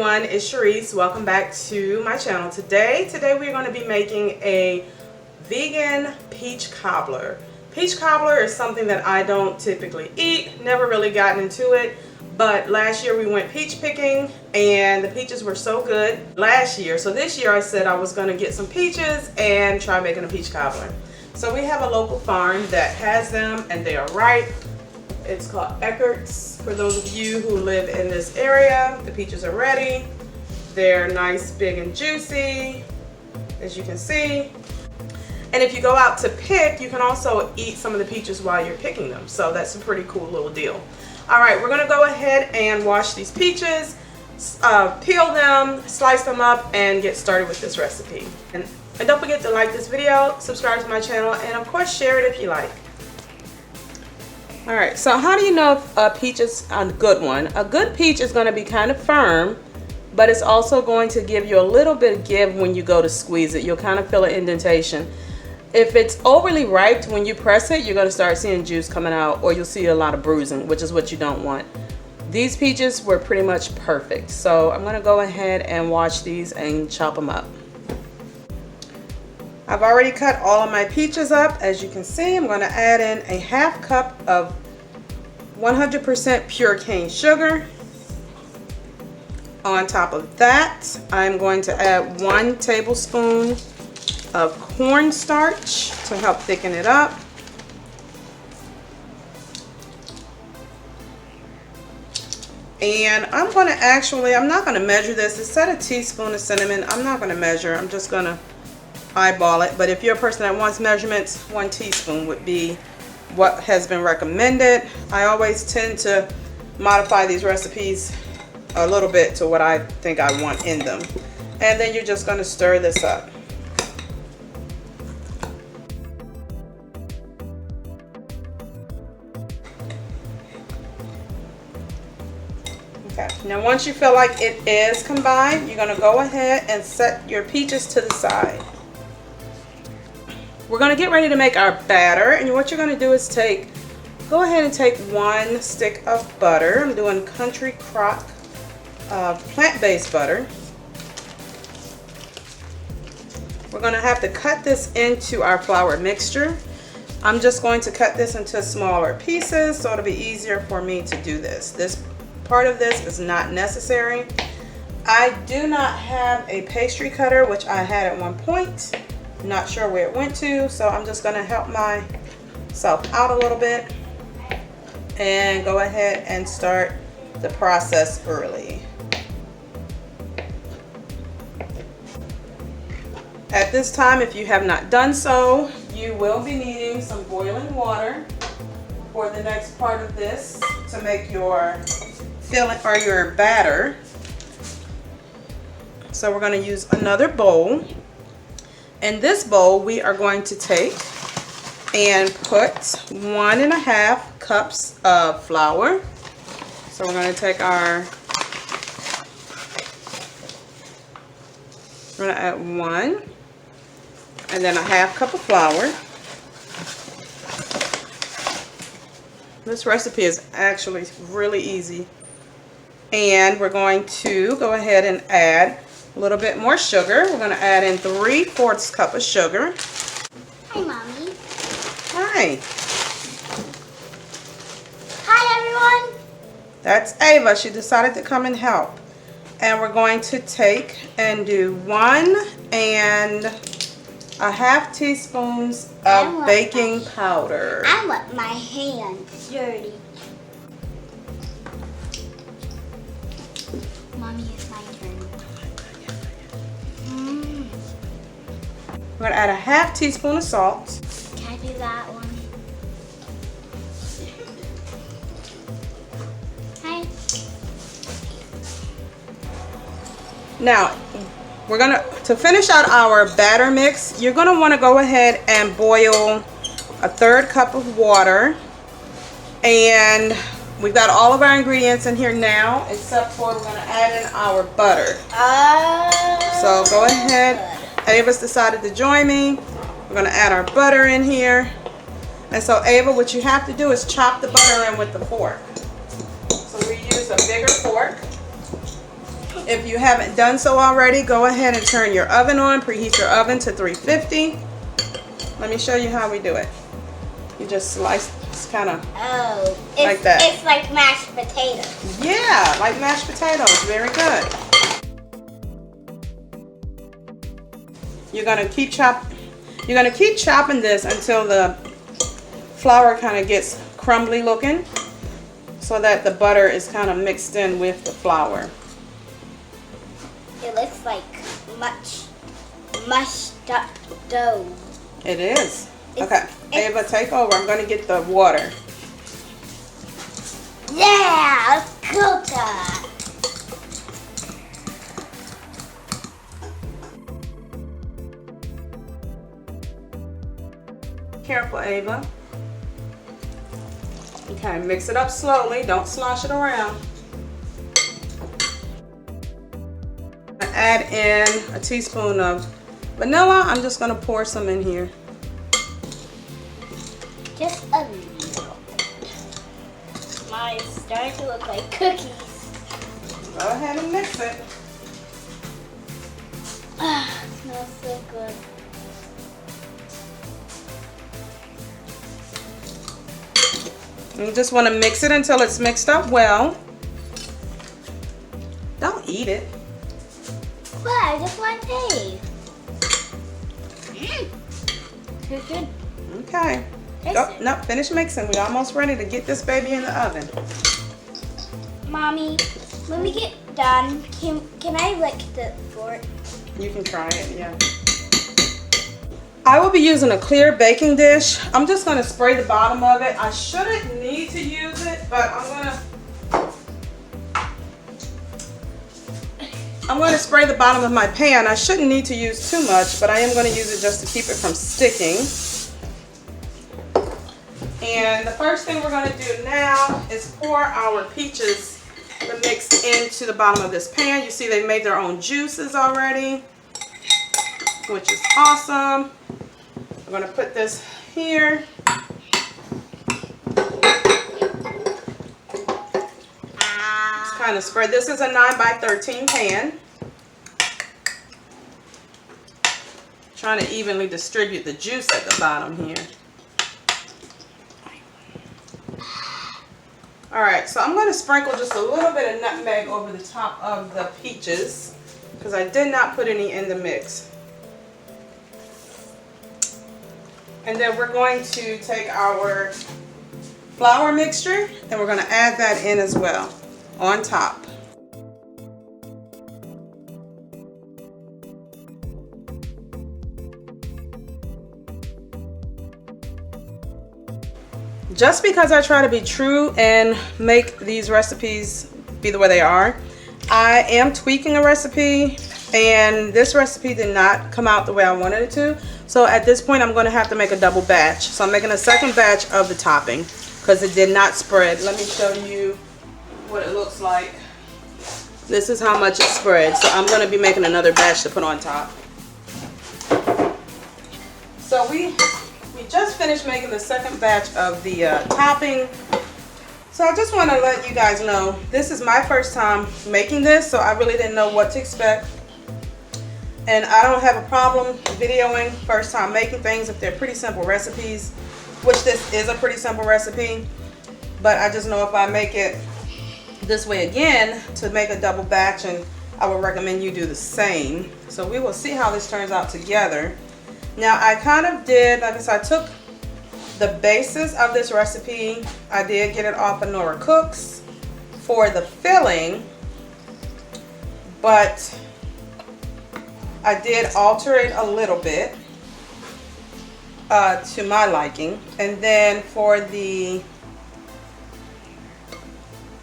everyone, it's Sharice. Welcome back to my channel. Today we're going to be making a vegan peach cobbler. Peach cobbler is something that I don't typically eat, never really gotten into it, but last year we went peach picking and the peaches were so good last year. So this year I said I was going to get some peaches and try making a peach cobbler. So we have a local farm that has them and they are ripe. It's called Eckert's. For those of you who live in this area, the peaches are ready. They're nice, big, and juicy, as you can see. And if you go out to pick, you can also eat some of the peaches while you're picking them. So that's a pretty cool little deal. All right, we're gonna go ahead and wash these peaches, peel them, slice them up, and get started with this recipe. And don't forget to like this video, subscribe to my channel, and of course share it if you like. Alright, so how do you know if a peach is a good one? A good peach is going to be kind of firm, but it's also going to give you a little bit of give when you go to squeeze it. You'll kind of feel an indentation. If it's overly ripe, when you press it, you're going to start seeing juice coming out, or you'll see a lot of bruising, which is what you don't want. These peaches were pretty much perfect, so I'm going to go ahead and wash these and chop them up. I've already cut all of my peaches up. As you can see, I'm going to add in a half cup of 100% pure cane sugar. On top of that, I'm going to add 1 tablespoon of cornstarch to help thicken it up. And I'm not going to measure this. It said a teaspoon of cinnamon. I'm not going to measure. I'm just going to eyeball it, but if you're a person that wants measurements, 1 teaspoon would be what has been recommended. I always tend to modify these recipes a little bit to what I think I want in them. And then you're just going to stir this up. Okay, now once you feel like it is combined, you're going to go ahead and set your peaches to the side. We're going to get ready to make our batter, and what you're going to do is go ahead and take 1 stick of butter. I'm doing Country Crock plant-based butter. We're going to have to cut this into our flour mixture. I'm just going to cut this into smaller pieces so it'll be easier for me to do this. This part of this is not necessary. I do not have a pastry cutter, which I had at one point. Not sure where it went to, so I'm just going to help myself out a little bit and go ahead and start the process early. At this time, if you have not done so, you will be needing some boiling water for the next part of this to make your filling or your batter. So we're going to use another bowl. In this bowl, we are going to take and put 1.5 cups of flour. So we're going to take we're going to add 1 and then a half cup of flour. This recipe is actually really easy. And we're going to go ahead and add a little bit more sugar. We're going to add in 3/4 cup of sugar. Hi, Mommy. Hi. Hi, everyone. That's Ava. She decided to come and help. And we're going to take and do 1 1/2 teaspoons of baking powder. I want my hands dirty. Mommy, it's my turn. We're going to add a 1/2 teaspoon of salt. Can I do that one? Hi. Now, we're going to finish out our batter mix, you're going to want to go ahead and boil 1/3 cup of water. And we've got all of our ingredients in here now, except for we're going to add in our butter. So go ahead. Ava's decided to join me. We're going to add our butter in here. And so Ava, what you have to do is chop the butter in with the fork. So we use a bigger fork. If you haven't done so already, go ahead and turn your oven on. Preheat your oven to 350. Let me show you how we do it. You just slice, it's kind of like that. It's like mashed potatoes. Yeah, like mashed potatoes. Very good. You're gonna keep chopping this until the flour kind of gets crumbly looking, so that the butter is kind of mixed in with the flour. It looks like mushed up dough. It is. Okay, Ava, take over. I'm gonna get the water. Yeah, cool time. Careful, Ava. Okay, mix it up slowly. Don't slosh it around. Add in a teaspoon of vanilla. I'm just gonna pour some in here. Just a little. Mine's starting to look like cookies. Go ahead and mix it. Ah, it smells so good. You just want to mix it until it's mixed up well. Don't eat it. But I just want to taste. Too good. Okay. No, finish mixing. We're almost ready to get this baby in the oven. Mommy, when we get done, can I lick the fork? You can try it, yeah. I will be using a clear baking dish. I'm just going to spray the bottom of it. I shouldn't need to use it, but I'm going to spray the bottom of my pan. I shouldn't need to use too much, but I am going to use it just to keep it from sticking. And the first thing we're going to do now is pour our peaches, the mix, into the bottom of this pan. You see they made their own juices already, which is awesome. I'm going to put this here. Just kind of spread. This is a 9x13 pan. Trying to evenly distribute the juice at the bottom here. Alright, so I'm going to sprinkle just a little bit of nutmeg over the top of the peaches because I did not put any in the mix. And then we're going to take our flour mixture and we're going to add that in as well on top. Just because I try to be true and make these recipes be the way they are, I am tweaking a recipe, and this recipe did not come out the way I wanted it to. So at this point, I'm going to have to make a double batch. So I'm making a second batch of the topping because it did not spread. Let me show you what it looks like. This is how much it spread. So I'm going to be making another batch to put on top. So we just finished making the second batch of the topping. So I just want to let you guys know this is my first time making this, so I really didn't know what to expect. And I don't have a problem videoing first time making things if they're pretty simple recipes, which this is a pretty simple recipe. But I just know if I make it this way again to make a double batch, and I would recommend you do the same. So we will see how this turns out together. Now I kind of did, like I said, I took the basis of this recipe. I did get it off of Nora Cooks for the filling, but I did alter it a little bit to my liking. And then for the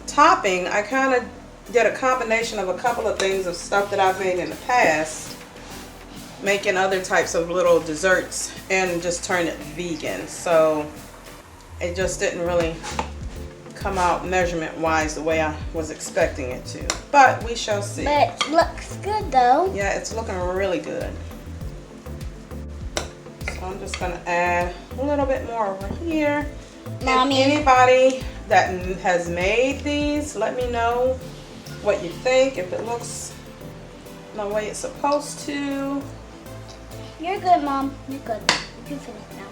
topping, I kind of did a combination of a couple of things of stuff that I've made in the past, making other types of little desserts, and just turn it vegan. So it just didn't really come out measurement wise the way I was expecting it to, but we shall see. But it looks good though. Yeah, it's looking really good. So I'm just gonna add a little bit more over here. Mommy. If anybody that has made these, let me know what you think, if it looks the way it's supposed to. You're good, Mom. You're good. You can finish now.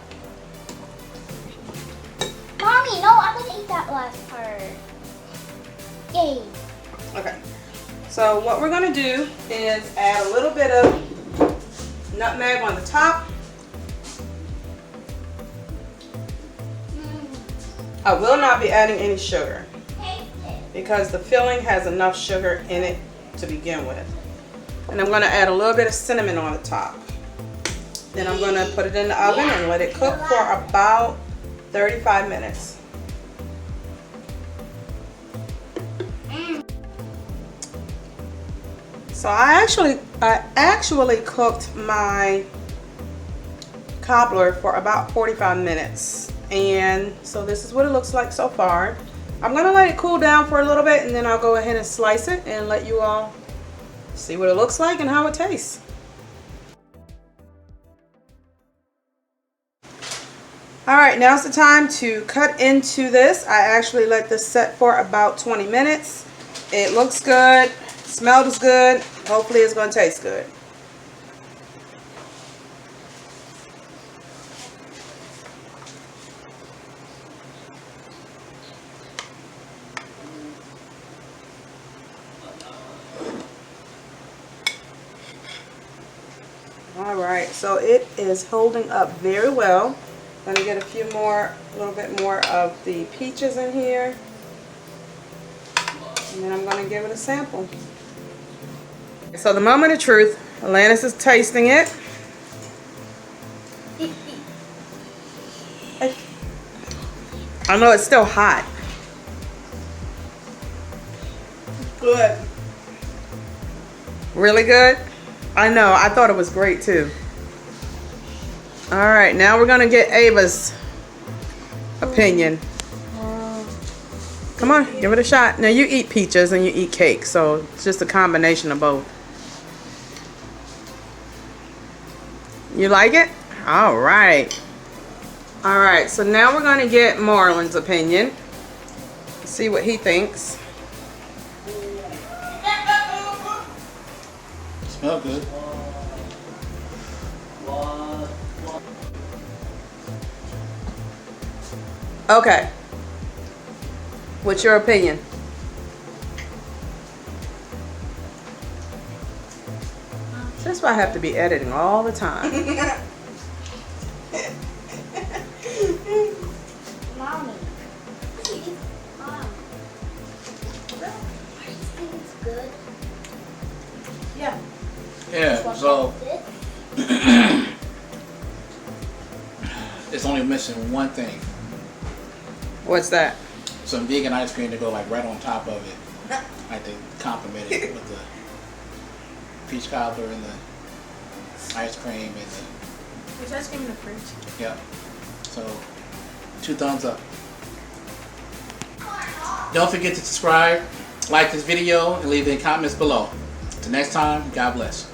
Mommy, no, I'm gonna eat that last part. Yay. Okay. So what we're gonna do is add a little bit of nutmeg on the top. I will not be adding any sugar because the filling has enough sugar in it to begin with. And I'm going to add a little bit of cinnamon on the top. Then I'm going to put it in the oven and let it cook for about 35 minutes. So I actually cooked my cobbler for about 45 minutes. And so this is what it looks like so far. I'm gonna let it cool down for a little bit and then I'll go ahead and slice it and let you all see what it looks like and how it tastes. All right, now's the time to cut into this. I actually let this set for about 20 minutes. It looks good, smells good. Hopefully it's gonna taste good. All right, so it is holding up very well. I'm gonna get a little bit more of the peaches in here. And then I'm gonna give it a sample. So the moment of truth, Alanis is tasting it. I know it's still hot. Good. Really good? I know, I thought it was great too. All right, now we're gonna get Ava's opinion. Come on, give it a shot. Now you eat peaches and you eat cake, so it's just a combination of both. You like it? All right. All right, so now we're gonna get Marlon's opinion. See what he thinks. Smell good. Okay. What's your opinion? That's why I have to be editing all the time. Mommy. Mom. It's good. Yeah. Yeah, so it's only missing one thing. What's that? Some vegan ice cream to go like right on top of it. I think complement it with the peach cobbler and the ice cream and the... There's ice cream in the fridge. Yeah. So, 2 thumbs up. Don't forget to subscribe, like this video, and leave any comments below. Until next time, God bless.